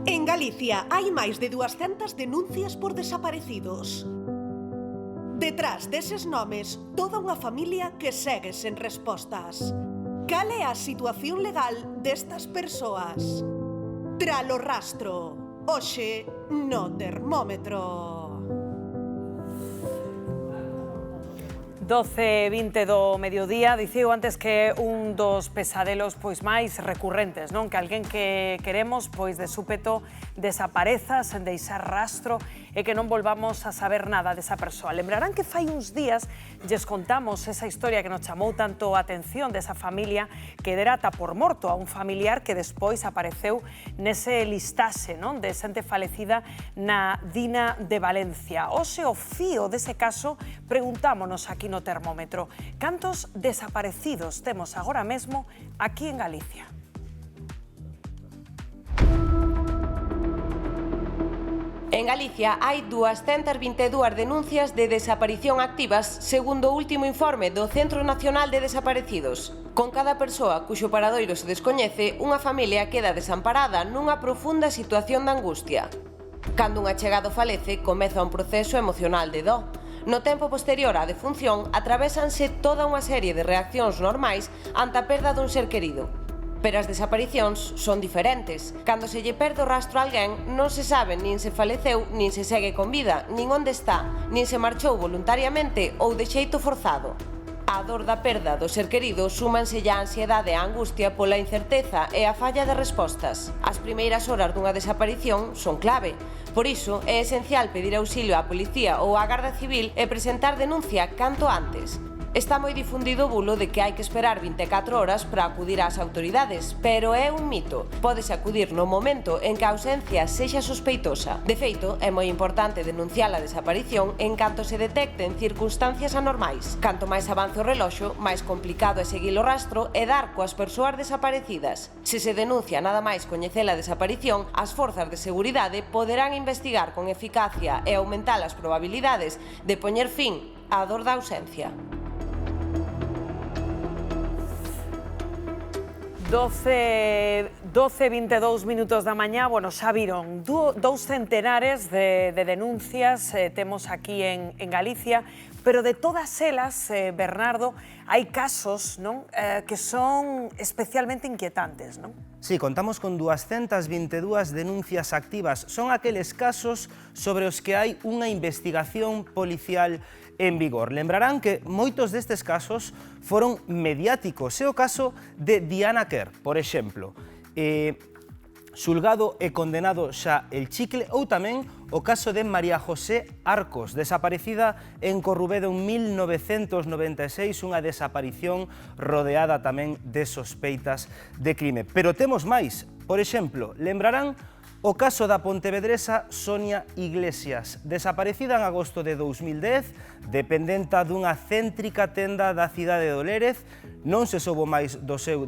En Galicia hai máis de 200 denuncias por desaparecidos. Detrás deses nomes, toda unha familia que segue sen respostas. Cal é a situación legal destas persoas? Tralo rastro, hoxe no termómetro. 12:20 do mediodía, diciu antes que un dos pesadelos máis recurrentes, non? Que alguén que queremos de súpeto desapareza sen deixar rastro e que non volvamos a saber nada desa persoa. Lembrarán que fai uns días lles contamos esa historia que nos chamou tanto a atención desa familia que derata por morto a un familiar que despois apareceu nese listaxe, non? De xente falecida na Dina de Valencia. Hoxe, o fío dese caso, preguntámonos aquí no termómetro. Cantos desaparecidos temos agora mesmo aquí en Galicia? En Galicia hai 222 denuncias de desaparición activas segundo o último informe do Centro Nacional de Desaparecidos. Con cada persoa cuxo paradoiro se descoñece, unha familia queda desamparada nunha profunda situación de angustia. Cando un achegado falece, comeza un proceso emocional de dó. No tempo posterior á defunción, atravésanse toda unha serie de reaccións normais ante a perda dun ser querido. Pero as desaparicións son diferentes. Cando se lle perde o rastro a alguén, non se sabe nin se faleceu, nin se segue con vida, nin onde está, nin se marchou voluntariamente ou de xeito forzado. A dor da perda do ser querido súmanse a ansiedade e a angustia pola incerteza e a falla de respostas. As primeiras horas dunha desaparición son clave. Por iso, é esencial pedir auxilio á policía ou á Garda Civil e presentar denuncia canto antes. Está moi difundido o bulo de que hai que esperar 24 horas para acudir ás autoridades, pero é un mito. Pódese acudir no momento en que a ausencia sexa sospeitosa. De feito, é moi importante denunciar a desaparición en canto se detecten circunstancias anormais. Canto máis avance o reloxo, máis complicado é seguir o rastro e dar coas persoas desaparecidas. Se se denuncia nada máis coñecer a desaparición, as forzas de seguridade poderán investigar con eficacia e aumentar as probabilidades de poñer fin á dor da ausencia. 12:22 minutos da mañá, xa viron, dous centenares de denuncias temos aquí en Galicia, pero de todas elas, Bernardo, hai casos que son especialmente inquietantes, non? Sí, contamos con 222 denuncias activas. Son aqueles casos sobre os que hai unha investigación policial en vigor. Lembrarán que moitos destes casos foron mediáticos. É o caso de Diana Quer, por exemplo. Xulgado e condenado xa el Chicle, ou tamén o caso de María José Arcos, desaparecida en Corrubedo en 1996, unha desaparición rodeada tamén de sospeitas de crime. Pero temos máis. Por exemplo, lembrarán o caso da pontevedresa Sonia Iglesias, desaparecida en agosto de 2010, dependenta dunha céntrica tenda da cidade de Lérez, non se soubo máis do seu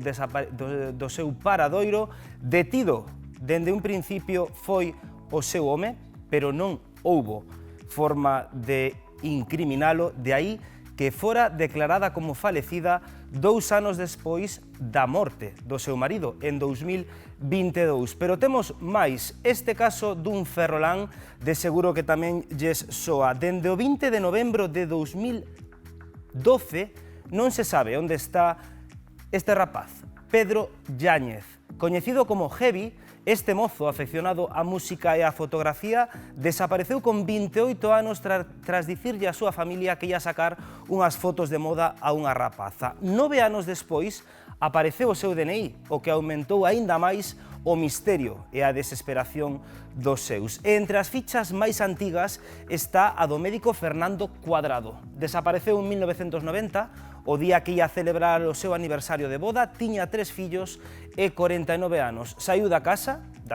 paradoiro, detido dende un principio foi o seu home, pero non houbo forma de incriminalo, de aí que fora declarada como falecida 2 anos despois da morte do seu marido, en 2022. Pero temos máis, este caso dun ferrolán, de seguro que tamén lles soa. Dende o 20 de novembro de 2012 non se sabe onde está este rapaz, Pedro Yáñez, coñecido como Heavy. Este mozo, afeccionado á música e á fotografía, desapareceu con 28 anos tras dicirlle á súa familia que ia sacar unhas fotos de moda a unha rapaza. 9 anos despois, apareceu o seu DNI, o que aumentou aínda máis o misterio e a desesperación dos seus. E entre as fichas máis antigas está a do médico Fernando Cuadrado. Desapareceu en 1990, o día que ia celebrar o seu aniversario de boda, tiña 3 fillos e 49 anos. Saiu da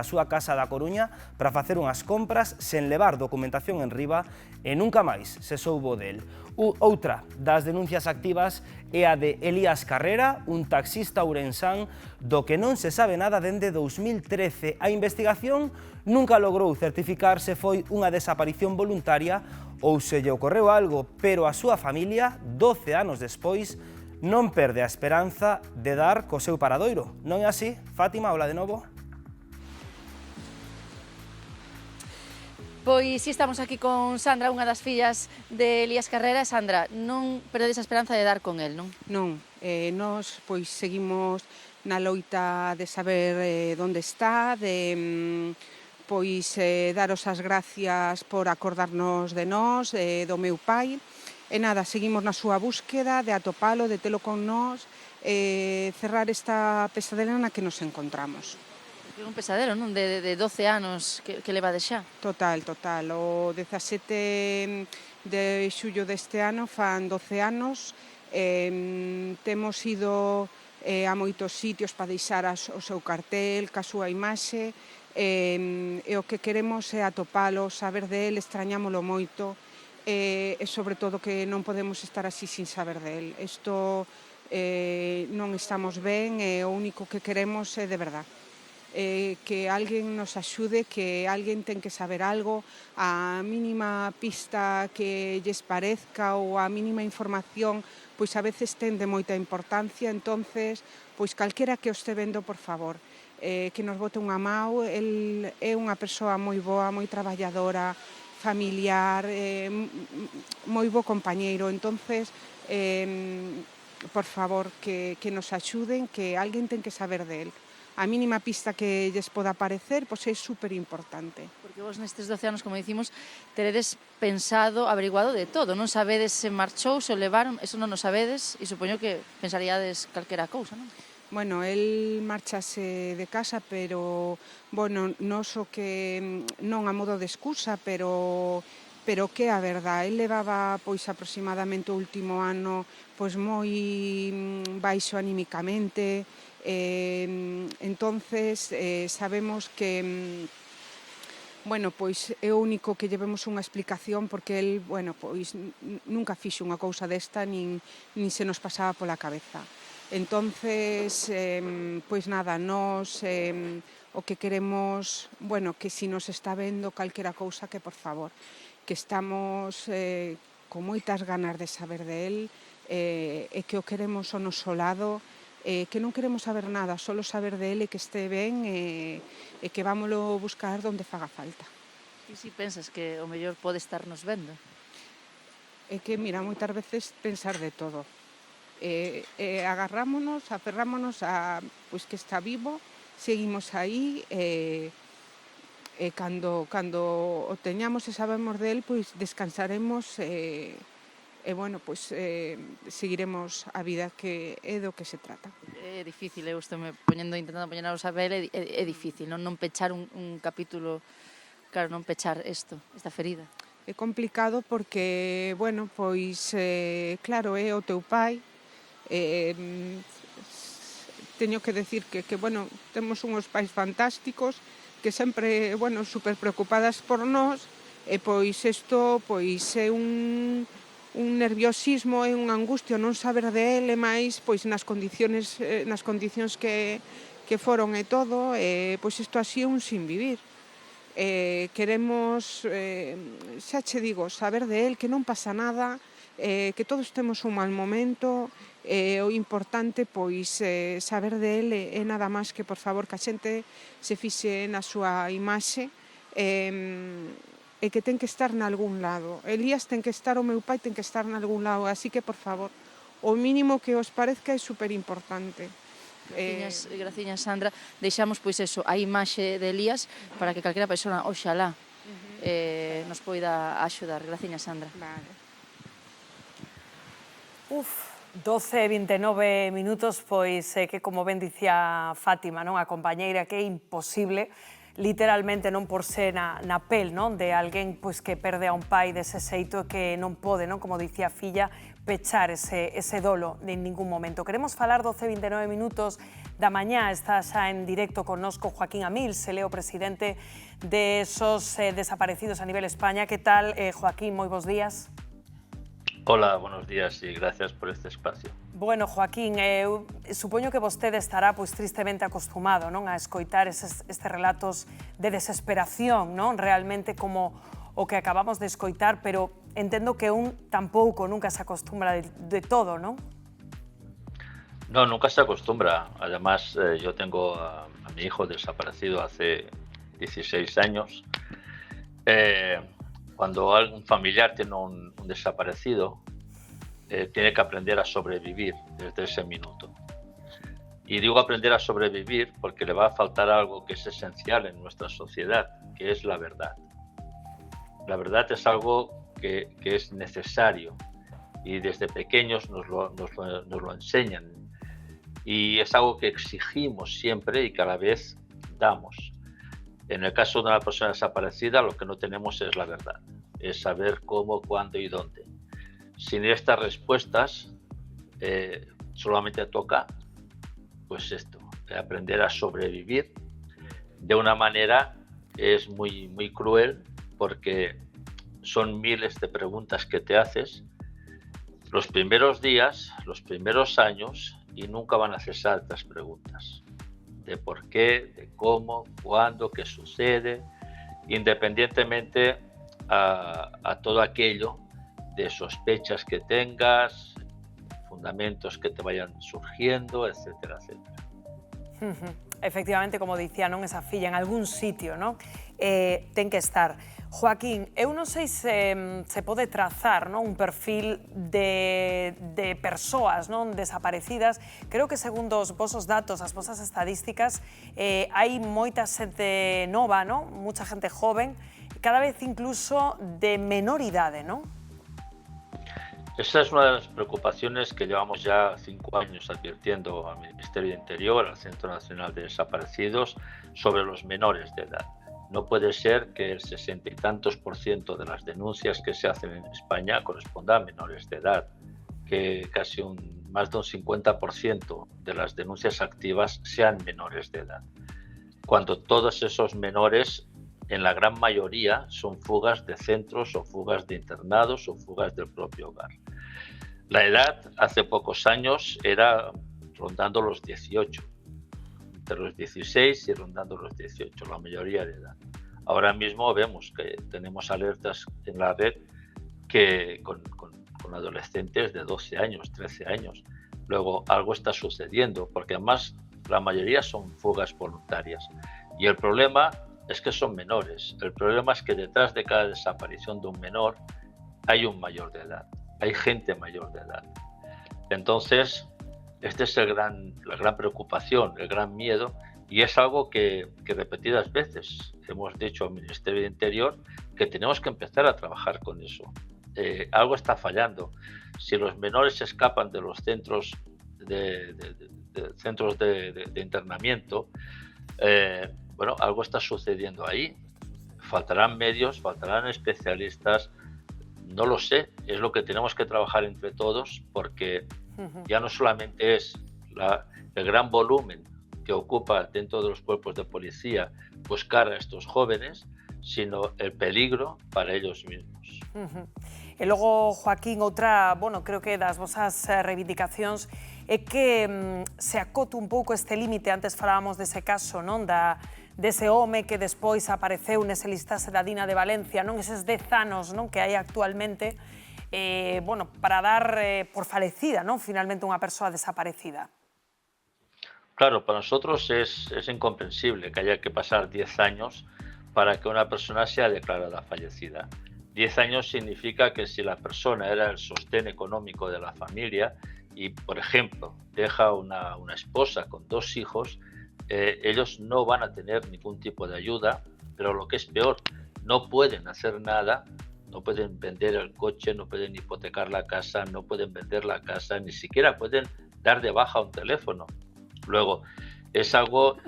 súa casa da Coruña, para facer unhas compras sen levar documentación en riba e nunca máis se soubo del. Outra das denuncias activas é a de Elías Carrera, un taxista ourensán do que non se sabe nada dende 2013. A investigación nunca logrou certificar se foi unha desaparición voluntaria ou se lle ocorreu algo, pero a súa familia, 12 anos despois, non perde a esperanza de dar co seu paradoiro. Non é así? Fátima, hola de novo. Pois si estamos aquí con Sandra, unha das fillas de Elías Carrera. Sandra, non perdedes a esperanza de dar con el, non? Non, nós pois seguimos na loita de saber onde está, de pois daros as gracias por acordarnos de nós, do meu pai. E nada, seguimos na súa búsqueda de atopalo, de telo con nós, cerrar esta pesadela na que nos encontramos. É un pesadelo, non? De 12 anos que leva de xa. Total. O 17 de xullo deste ano fan 12 anos. Temos ido a moitos sitios para deixar o seu cartel, ca súa imaxe, e o que queremos é atopalo, saber del, extrañámolo moito, e sobre todo que non podemos estar así sin saber del. Isto non estamos ben e o único que queremos é de verdad. Que alguén nos axude, que alguén ten que saber algo, a mínima pista que lles parezca ou a mínima información, pois a veces ten de moita importancia, entonces, pois calquera que o este vendo, por favor, que nos bote unha mau. El é unha persoa moi boa, moi traballadora, familiar, moi bo compañeiro, entonces, por favor, que nos axuden, que alguén ten que saber de él. A mínima pista que lles poda aparecer, pois é superimportante. Porque vos nestes 12 anos, como dicimos, teredes pensado, averiguado de todo, non sabedes se marchou, se o levaron, eso non o sabedes, e supoño que pensaríades calquera cousa, non? Bueno, el marchase de casa, pero, bueno, non o que non a modo de excusa, pero que a verdade, el levaba pois aproximadamente o último ano pois moi baixo anímicamente. Entonces sabemos que bueno, pois é o único que llevemos unha explicación, porque el, bueno, pois nunca fixo unha cousa desta, nin se nos pasaba pola cabeza. Entonces, pois nada, nós o que queremos, bueno, que si nos está vendo calquera cousa, que por favor, que estamos con moitas ganas de saber de él, e que o queremos ao noso lado, que non queremos saber nada, solo saber de ele, que este ben, e que vámolo buscar onde faga falta. E si pensas que o mellor pode estarnos vendo? É que, mira, moitas veces pensar de todo. Agarrámonos, aferrámonos a pois que está vivo, seguimos aí, e cando o teñamos e sabemos de él, pois descansaremos, e, bueno, pois seguiremos a vida, que é do que se trata. É difícil, eu estou intentando poñernos a ver, é difícil, non pechar un capítulo, claro, non pechar esta ferida. É complicado porque, bueno, pois, claro, é o teu pai, teño que decir que, bueno, temos unhos pais fantásticos, que sempre, bueno, super preocupadas por nós, e pois isto, pois é un nerviosismo, é unha angustia non saber de él, e máis pois nas condicións que foron e todo, pois isto así é un sin vivir. Queremos, xa che digo, saber de él, que non pasa nada, que todos temos un mal momento, o importante pois saber de él é nada máis que, por favor, que a xente se fixe na súa imaxe, e que ten que estar nalgún lado. Elías ten que estar, o meu pai ten que estar nalgún lado, así que, por favor, o mínimo que os parezca é superimportante. Graciñas, Sandra. Deixamos, pois, eso, a imaxe de Elías para que calquera persona, oxalá, nos poida axudar. Graciñas, Sandra. Vale. 12 e 29 minutos, pois que, como ben dicía Fátima, non, a compañeira, que é imposible literalmente non porse na pel, non, de alguén pois que perde a un pai dese xeito, que non pode, non, como dicía a filla, pechar ese dolo en ningún momento. Queremos falar 12 e 29 minutos da mañá, está xa en directo connosco Joaquín Amils, el é o presidente de esos desaparecidos a nivel España. Que tal, Joaquín? Moi bons días. Hola, buenos días y gracias por este espacio. Bueno, Joaquín, supoño que vostede estará pois tristemente acostumado, non, a escoitar estes relatos de desesperación, non, realmente como o que acabamos de escoitar, pero entendo que un tampouco nunca se acostumbra de todo, non? No, nunca se acostumbra. Además, yo tengo a mi hijo desaparecido hace 16 años Cuando algún familiar tiene un desaparecido, tiene que aprender a sobrevivir desde ese minuto. Y digo aprender a sobrevivir porque le va a faltar algo que es esencial en nuestra sociedad, que es la verdad. La verdad es algo que es necesario y desde pequeños nos lo enseñan. Y es algo que exigimos siempre y cada vez damos. En el caso de una persona desaparecida, lo que no tenemos es la verdad. Es saber cómo, cuándo y dónde. Sin estas respuestas, solamente toca, pues esto, aprender a sobrevivir de una manera es muy, muy cruel porque son miles de preguntas que te haces los primeros días, los primeros años y nunca van a cesar estas preguntas. De por qué, de cómo, cuándo, qué sucede, independientemente a todo aquello de sospechas que tengas, fundamentos que te vayan surgiendo, etcétera, etcétera. Efectivamente, como dicía, non esa filla en algún sitio, non? Ten que estar. Joaquín, eu non sei se pode trazar, non, un perfil de persoas, non, desaparecidas. Creo que segundo os vosos datos, as vosas estadísticas, hai moita xente nova, non? Mucha gente joven, cada vez incluso de menor idade, non? Esa es una de las preocupaciones que llevamos ya 5 años advirtiendo al Ministerio de Interior, al Centro Nacional de Desaparecidos, sobre los menores de edad. No puede ser que el 60 y tantos % de las denuncias que se hacen en España corresponda a menores de edad, que casi más de un 50% de las denuncias activas sean menores de edad, cuando todos esos menores, en la gran mayoría, son fugas de centros o fugas de internados o fugas del propio hogar. La edad hace pocos años era rondando los 18, entre los 16 y rondando los 18, la mayoría de edad. Ahora mismo vemos que tenemos alertas en la red que con adolescentes de 12 años, 13 años. Luego algo está sucediendo, porque además la mayoría son fugas voluntarias. Y el problema es que son menores. El problema es que detrás de cada desaparición de un menor hay un mayor de edad, hay gente mayor de edad. Entonces, este es la gran preocupación, el gran miedo, y es algo que repetidas veces hemos dicho al Ministerio de Interior que tenemos que empezar a trabajar con eso. Algo está fallando. Si los menores escapan de los centros de internamiento, bueno, algo está sucediendo ahí. Faltarán medios, faltarán especialistas, no lo sé, es lo que tenemos que trabajar entre todos, porque ya no solamente es el gran volumen que ocupa dentro de los cuerpos de policía buscar a estos jóvenes, sino el peligro para ellos mismos. E logo, Joaquín, outra, bueno, creo que das vosas reivindicacións é que se acote un pouco este límite. Antes falábamos dese caso, non, dese home que despois apareceu nese listaxe da Dina de Valencia, non, eses 10 anos, non, que hai actualmente, bueno, para dar por falecida, non, finalmente unha persoa desaparecida. Claro, para nosotros es incomprensible que haya que pasar 10 años para que una persona sea declarada fallecida. 10 años significa que si la persona era el sostén económico de la familia y, por ejemplo, deja una esposa con 2 hijos, ellos no van a tener ningún tipo de ayuda, pero lo que es peor, no pueden hacer nada, no pueden vender el coche, no pueden hipotecar la casa, no pueden vender la casa, ni siquiera pueden dar de baja un teléfono. Luego, es algo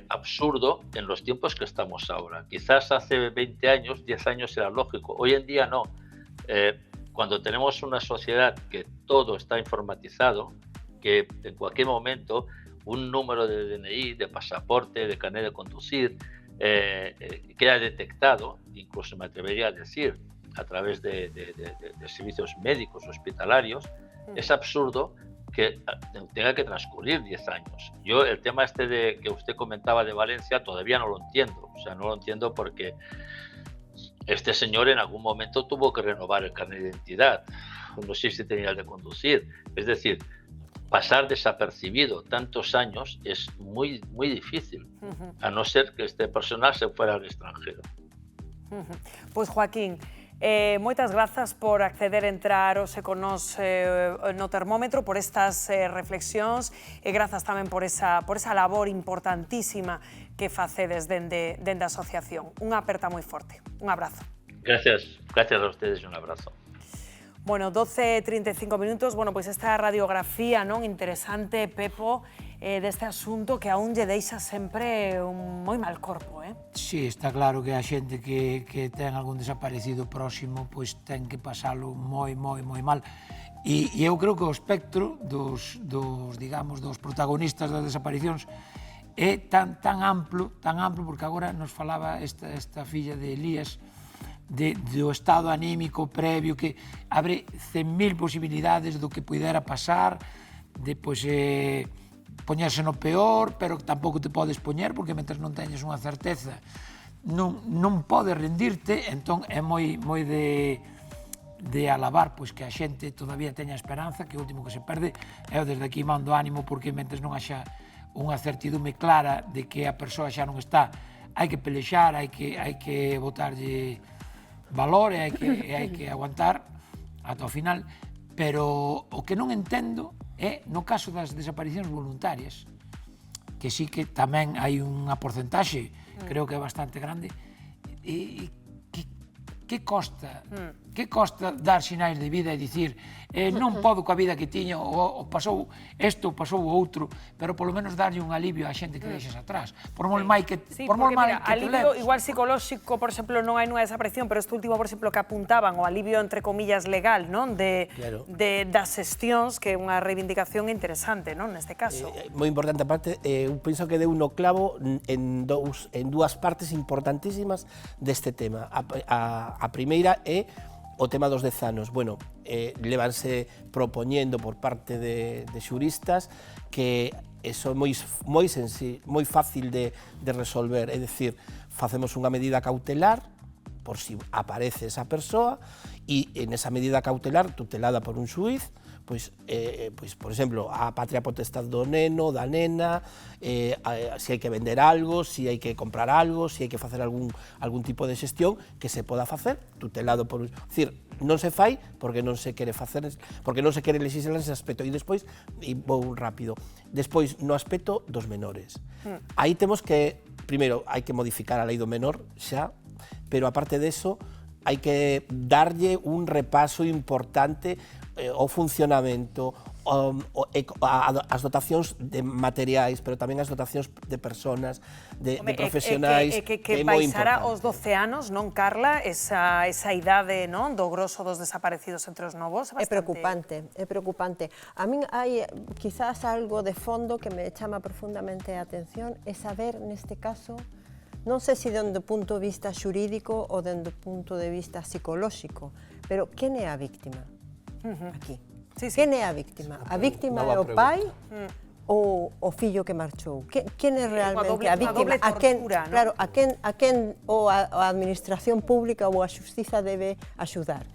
absurdo en los tiempos que estamos ahora. Quizás hace 20 años, 10 años era lógico. Hoy en día no. Cuando tenemos una sociedad que todo está informatizado, que en cualquier momento un número de DNI, de pasaporte, de carnet de conducir, queda detectado, incluso me atrevería a decir, a través de servicios médicos, hospitalarios, es absurdo que tenga que transcurrir 10 años. Yo el tema este que usted comentaba de Valencia todavía no lo entiendo. O sea, no lo entiendo porque este señor en algún momento tuvo que renovar el carnet de identidad. No sé si tenía el de conducir. Es decir, pasar desapercibido tantos años es muy, muy difícil, a no ser que este personal se fuera al extranjero. Pois, Joaquín, moitas grazas por acceder a entrar hoxe con nos no termómetro, por estas reflexións e grazas tamén por esa labor importantísima que facedes dende a asociación. Unha aperta moi forte. Un abrazo. Gracias a ustedes e un abrazo. Bueno, 12:35 minutos. Bueno, pois esta radiografía non interesante, Pepo, deste asunto que aún lle deixa sempre un moi mal corpo, Sí, está claro que a xente que ten algún desaparecido próximo pois ten que pasalo moi mal. E eu creo que o espectro dos protagonistas das desaparicións é tan amplo, porque agora nos falaba esta filla de Elías do estado anímico previo, que abre 100.000 posibilidades do que pudera pasar, de poñerse no peor, pero tampouco te podes poñer, porque mentre non teñes unha certeza non podes rendirte. Entón é moi de alabar que a xente todavía teña esperanza, que o último que se perde. Eu desde aquí mando ánimo, porque mentre non haxa unha certidume clara de que a persoa xa non está, hai que pelexar, hai que botarlle valor e hai que aguantar ata o final. Pero o que non entendo é no caso das desaparicións voluntarias, que sí que tamén hai unha porcentaxe, creo que é bastante grande, e que costa dar sinais de vida e dicir non podo coa vida que tiña, ou pasou isto, ou pasou o outro, pero polo menos darlle un alivio á xente que deixas atrás, por moi mal que te leves. Igual psicolóxico, por exemplo, non hai nunha desaparición, pero este último, por exemplo, que apuntaban o alivio, entre comillas, legal, non, das xestións, que é unha reivindicación interesante, non, neste caso. Moi importante, aparte, eu penso que deu no clavo en dúas partes importantísimas deste tema. A primeira é o tema dos 10 anos. Bueno, levanse propoñendo por parte de xuristas que eso é moi fácil de resolver, é dicir, facemos unha medida cautelar por si aparece esa persoa, e en esa medida cautelar tutelada por un xuiz, pois, por exemplo, a patria potestad do neno, da nena, se hai que vender algo, se hai que comprar algo, se hai que facer algún tipo de xestión que se poda facer tutelado por un... É dicir, non se fai porque non se quere facer, porque non se quere legislar ese aspecto. E despois, e vou rápido, despois no aspecto dos menores. Aí temos que, primeiro, hai que modificar a lei do menor xa, pero aparte deso, hai que darlle un repaso importante ao funcionamento, as dotacións de materiais, pero tamén as dotacións de personas, de profesionais. Que baixara aos 12 anos, non, Carla, esa idade, non, do grosso dos desaparecidos entre os novos? É preocupante. A min hai quizás algo de fondo que me chama profundamente a atención, é saber, neste caso, non sei se dende o punto de vista xurídico ou dende o punto de vista psicolóxico, pero quen é a víctima aquí? Quen é a víctima? A víctima é o pai ou o fillo que marchou? Quen é realmente a víctima? Claro, a quen ou a administración pública ou a xustiza debe axudar?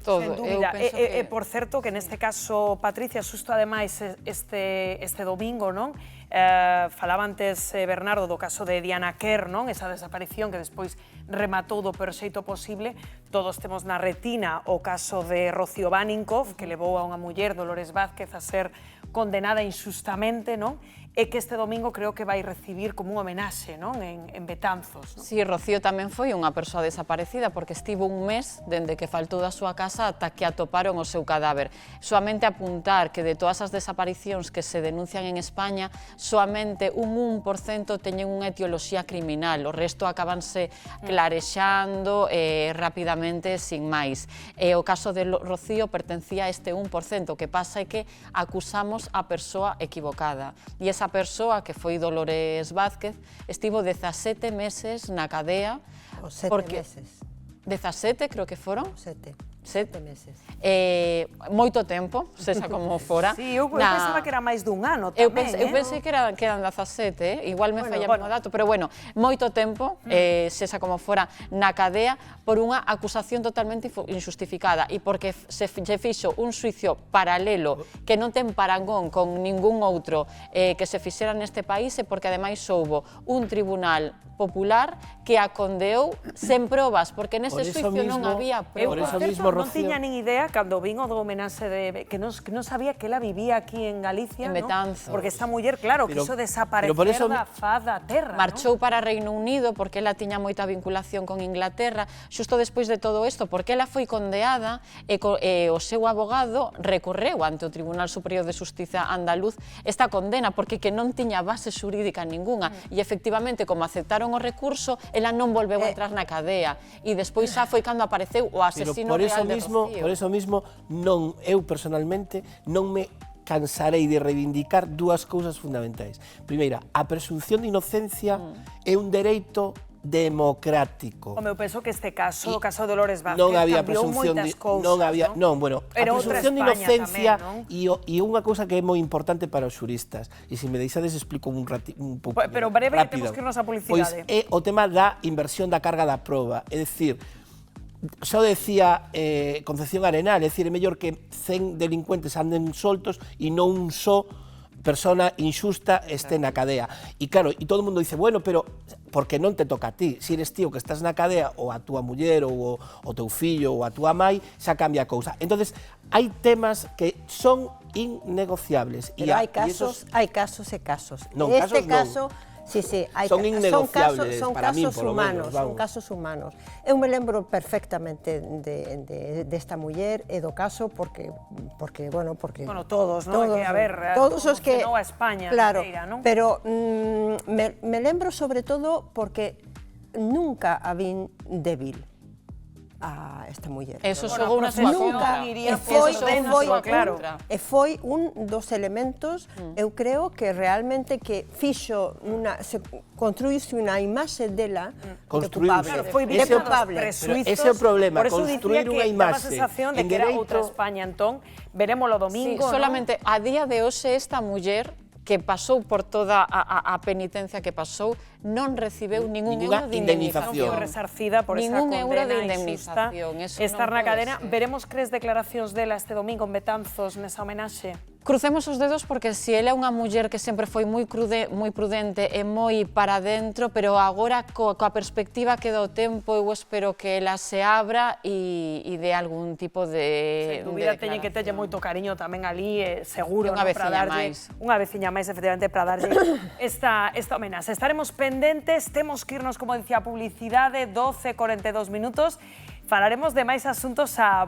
Todo. E, por certo, que neste caso, Patricia, xusto ademais este domingo, non? Falaba antes Bernardo do caso de Diana Kerr, non? Esa desaparición que despois rematou do peor xeito posible. Todos temos na retina o caso de Rocío Baninkoff, que levou a unha muller, Dolores Vázquez, a ser condenada injustamente, non? E que este domingo creo que vai recibir como unha homenaxe, non? En Betanzos. Si, Rocío tamén foi unha persoa desaparecida porque estivo un mes dende que faltou da súa casa ata que atoparon o seu cadáver. Soamente apuntar que de todas as desaparicións que se denuncian en España, soamente un 1% teñen unha etioloxía criminal, o resto acabanse clarexando rapidamente sin máis. E o caso de Rocío pertencía a este 1%, o que pasa é que acusamos a persoa equivocada. E esa persoa, que foi Dolores Vázquez, estivo 17 meses na cadea. 7 meses. 17, creo que foron. 7. 7 meses. Moito tempo, sexa como fora. Sí, eu pensaba que era máis dun ano tamén, Eu pensei que eran 17, igual me falla o dato, pero bueno, moito tempo, sexa como fora, na cadea por unha acusación totalmente injustificada e porque se fixo un xuicio paralelo que non ten parangón con ningún outro que se fixera neste país e porque ademais houbo un tribunal popular que a condeou sen probas, porque nese xuicio non había probas. Non tiña nin idea, cando vin o do homenaxe que non sabía que ela vivía aquí en Galicia, en Betanzos. Porque esta muller, claro, quiso desaparecer da faz da terra. Marchou para Reino Unido porque ela tiña moita vinculación con Inglaterra, xusto despois de todo isto, porque ela foi condeada e o seu abogado recorreu ante o Tribunal Superior de Xustiza andaluz esta condena, porque que non tiña base xurídica ninguna, e efectivamente, como aceptaron o recurso, ela non volveu a entrar na cadea, e despois xa foi cando apareceu o asesino real de Rocío. Por eso mismo, eu personalmente non me cansarei de reivindicar dúas cousas fundamentais. Primeira, a presunción de inocencia é un dereito democrático. Eu penso que este caso, o caso de Dolores Vázquez, non había cambiou presunción moitas cousas, a presunción de inocencia e unha cousa que é moi importante para os xuristas, e se me deixades explico un pouco rápido. Pero breve, temos que irnos a publicidade. Pois é o tema da inversión da carga da proba, é dicir, xa decía Concepción Arenal, é dicir, é mellor que 100 delincuentes anden soltos e non só persona injusta este na cadea. E claro, e todo o mundo dice, bueno, pero porque non te toca a ti? Se eres tío que estás na cadea, ou a túa muller, ou o teu fillo, ou a túa mai, xa cambia a cousa. Entonces, hai temas que son innegociables. Pero hai casos e casos. Non, este casos non. Sí, son innegociables para min, polo menos. Son casos humanos. Eu me lembro perfectamente desta muller e do caso porque todos, non? Que a ver, todos os que a España, claro, non? Pero me lembro sobre todo porque nunca a vin débil a esta muller. Eso xogou na súa contra. E foi un dos elementos, eu creo que realmente que fixo se construíse unha imaxe dela de culpable. Foi víctima dos presuizos. Ese é o problema, construir unha imaxe. Daba a sensación de que era outra España, entón, verémolo domingo. Solamente a día de hoxe esta muller que pasou por toda a penitencia que pasou, non recibeu ningún euro de indemnización. Non foi resarcida por esa condena injusta. Estar na cadena. Veremos crees declaracións dela este domingo en Betanzos nesa homenaxe? Crucemos os dedos porque se ela é unha muller que sempre foi moi prudente e moi para dentro, pero agora coa perspectiva que do tempo eu espero que ela se abra e dé algún tipo de Sen dúbida teñen que teñer moito cariño tamén ali, seguro, unha veciña máis. Unha veciña máis, efectivamente, para darlle esta homenaxe. Estaremos pendentes, temos que irnos, como dicía a publicidade, 12:42 minutos. Falaremos de máis asuntos a